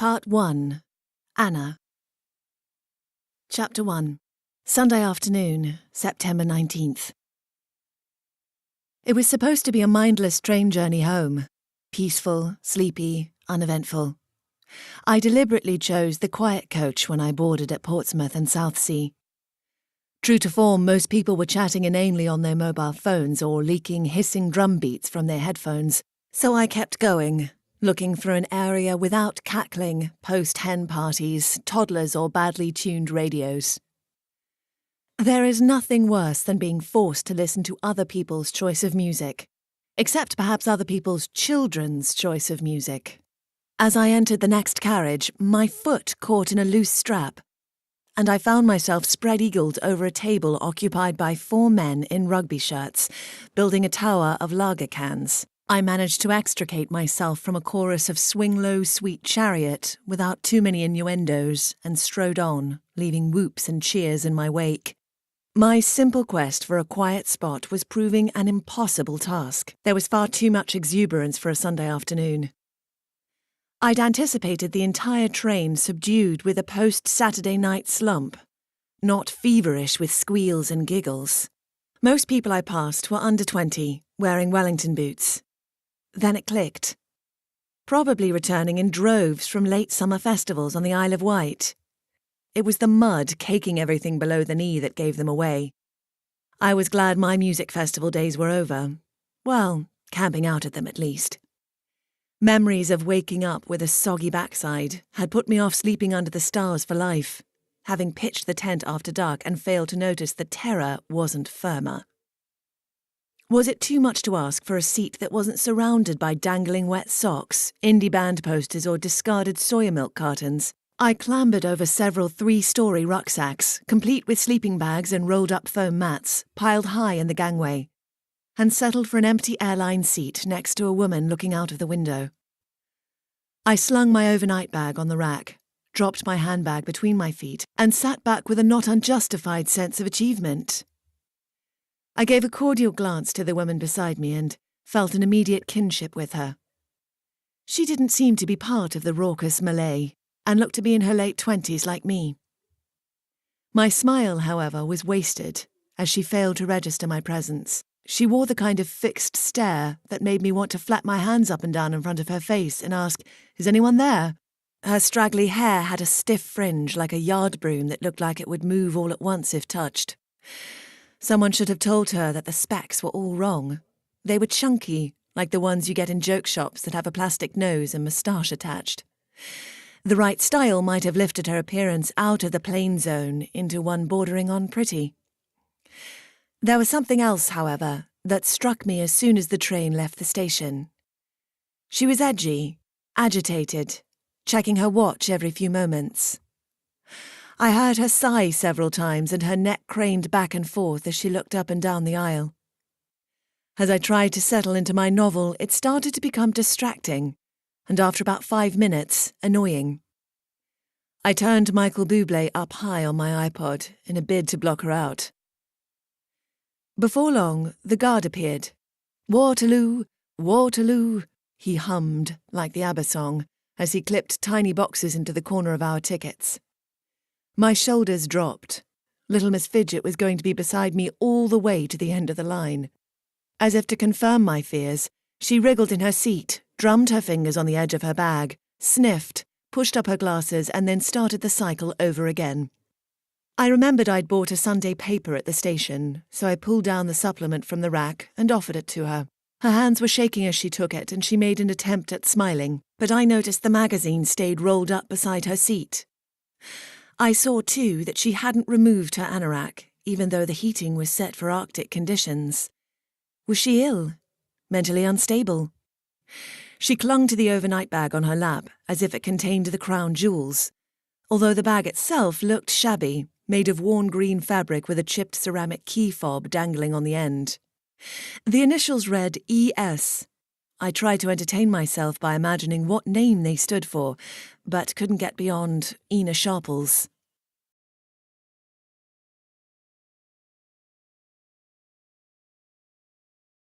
Part 1. Anna. Chapter 1. Sunday afternoon, September 19th. It was supposed to be a mindless train journey home. Peaceful, sleepy, uneventful. I deliberately chose the quiet coach when I boarded at Portsmouth and Southsea. True to form, most people were chatting inanely on their mobile phones or leaking hissing drum beats from their headphones, so I kept going, looking through an area without cackling, post-hen parties, toddlers or badly tuned radios. There is nothing worse than being forced to listen to other people's choice of music, except perhaps other people's children's choice of music. As I entered the next carriage, my foot caught in a loose strap, and I found myself spread-eagled over a table occupied by 4 men in rugby shirts, building a tower of lager cans. I managed to extricate myself from a chorus of Swing Low, Sweet Chariot without too many innuendos and strode on, leaving whoops and cheers in my wake. My simple quest for a quiet spot was proving an impossible task. There was far too much exuberance for a Sunday afternoon. I'd anticipated the entire train subdued with a post-Saturday night slump, not feverish with squeals and giggles. Most people I passed were under 20, wearing Wellington boots. Then it clicked. Probably returning in droves from late summer festivals on the Isle of Wight. It was the mud caking everything below the knee that gave them away. I was glad my music festival days were over. Well, camping out at them at least. Memories of waking up with a soggy backside had put me off sleeping under the stars for life, having pitched the tent after dark and failed to notice the terror wasn't firmer. Was it too much to ask for a seat that wasn't surrounded by dangling wet socks, indie band posters or discarded soya milk cartons? I clambered over several 3-story rucksacks, complete with sleeping bags and rolled-up foam mats, piled high in the gangway, and settled for an empty airline seat next to a woman looking out of the window. I slung my overnight bag on the rack, dropped my handbag between my feet, and sat back with a not unjustified sense of achievement. I gave a cordial glance to the woman beside me and felt an immediate kinship with her. She didn't seem to be part of the raucous melee, and looked to be in her late 20s like me. My smile, however, was wasted, as she failed to register my presence. She wore the kind of fixed stare that made me want to flap my hands up and down in front of her face and ask, "Is anyone there?" Her straggly hair had a stiff fringe like a yard broom that looked like it would move all at once if touched. Someone should have told her that the specs were all wrong. They were chunky, like the ones you get in joke shops that have a plastic nose and moustache attached. The right style might have lifted her appearance out of the plain zone into one bordering on pretty. There was something else, however, that struck me as soon as the train left the station. She was edgy, agitated, checking her watch every few moments. I heard her sigh several times and her neck craned back and forth as she looked up and down the aisle. As I tried to settle into my novel, it started to become distracting, and after about 5 minutes, annoying. I turned Michael Bublé up high on my iPod in a bid to block her out. Before long, the guard appeared. "Waterloo, Waterloo," he hummed like the ABBA song as he clipped tiny boxes into the corner of our tickets. My shoulders dropped. Little Miss Fidget was going to be beside me all the way to the end of the line. As if to confirm my fears, she wriggled in her seat, drummed her fingers on the edge of her bag, sniffed, pushed up her glasses, and then started the cycle over again. I remembered I'd bought a Sunday paper at the station, so I pulled down the supplement from the rack and offered it to her. Her hands were shaking as she took it, and she made an attempt at smiling, but I noticed the magazine stayed rolled up beside her seat. I saw, too, that she hadn't removed her anorak, even though the heating was set for Arctic conditions. Was she ill? Mentally unstable? She clung to the overnight bag on her lap, as if it contained the crown jewels, although the bag itself looked shabby, made of worn green fabric with a chipped ceramic key fob dangling on the end. The initials read ES. I tried to entertain myself by imagining what name they stood for, but couldn't get beyond Ina Sharples.